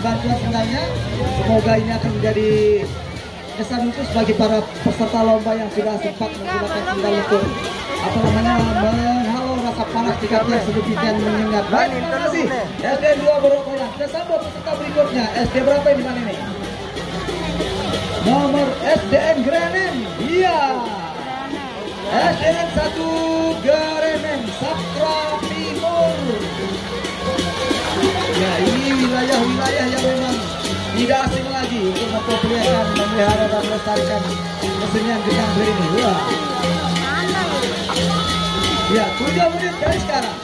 bantuan sendalnya. Semoga ini akan menjadi kesan khusus bagi para peserta lomba yang sudah sempat menggunakan sendal untuk menghalau rasa panas di kaki yang sedemikian menyengat. Baik, terima kasih. SD 2 Borokola. Kita sambut peserta berikutnya. SD berapa ini mana ini? Nomor SDN Grenem. Iya. SDN 1 Grenem Sakra Timur. Ya, ini wilayah-wilayah yang memang tidak asing lagi untuk mempopulerkan, memelihara dan melestarikan kesenian Genang Bler ini. Wah. Ya, 7 menit dari sekarang.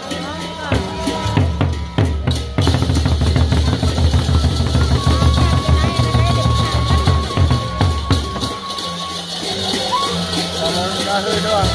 Doang.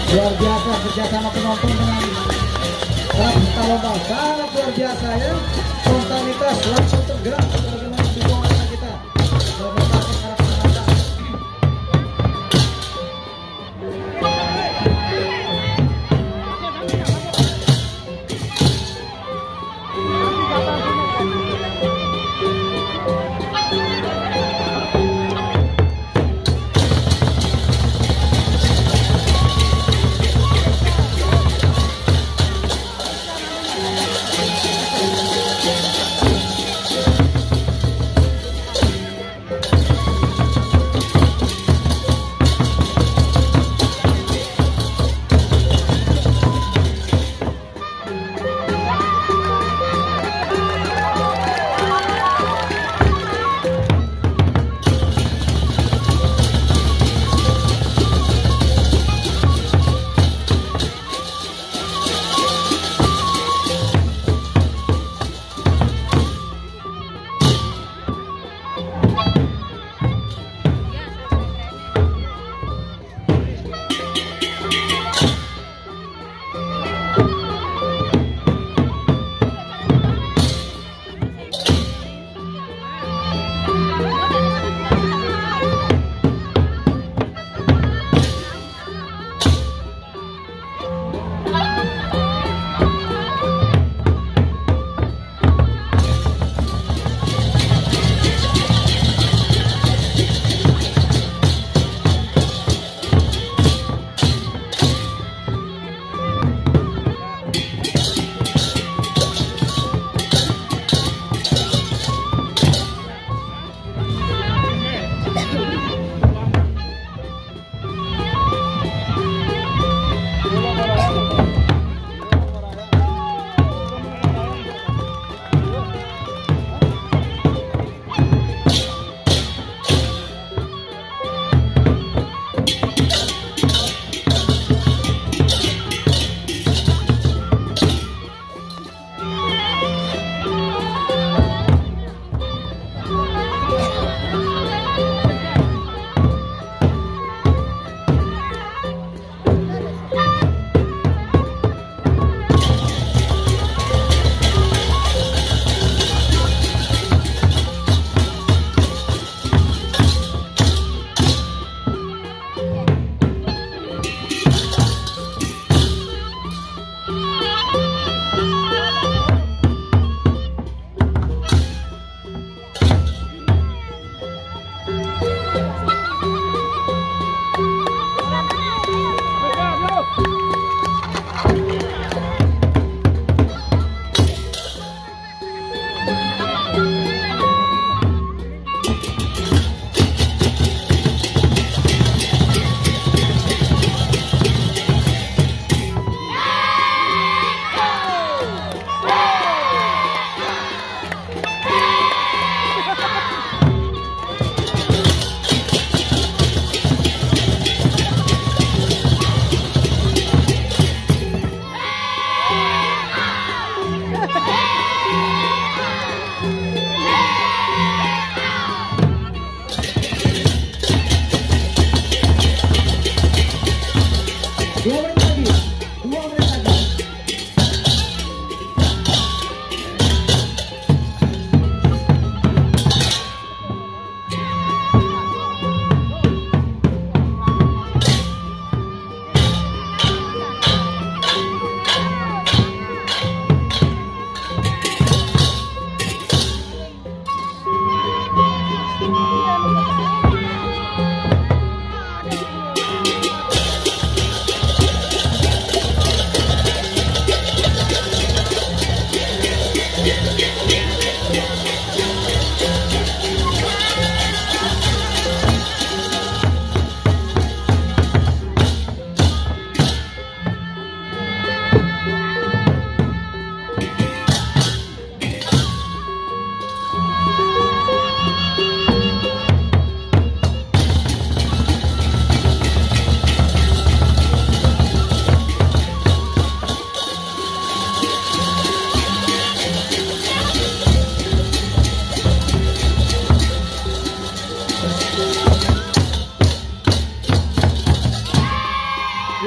Luar biasa kerjasama penonton dengan peserta lomba, sangat luar biasa ya. Spontanitas langsung tergerak bagaimana dukungan kita.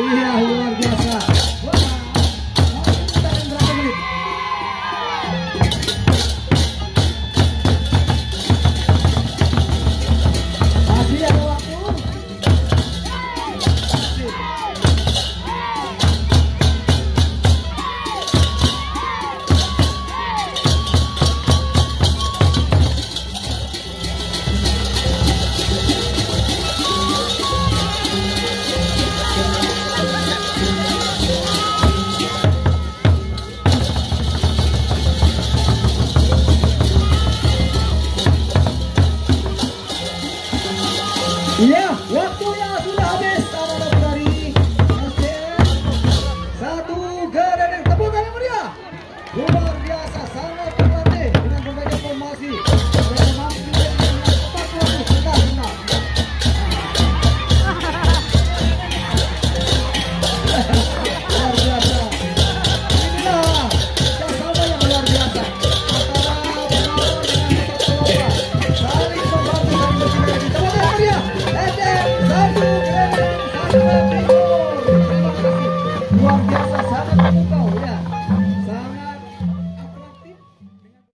Iya, luar biasa. Wah, berapa menit? Masih ada waktu. Iya,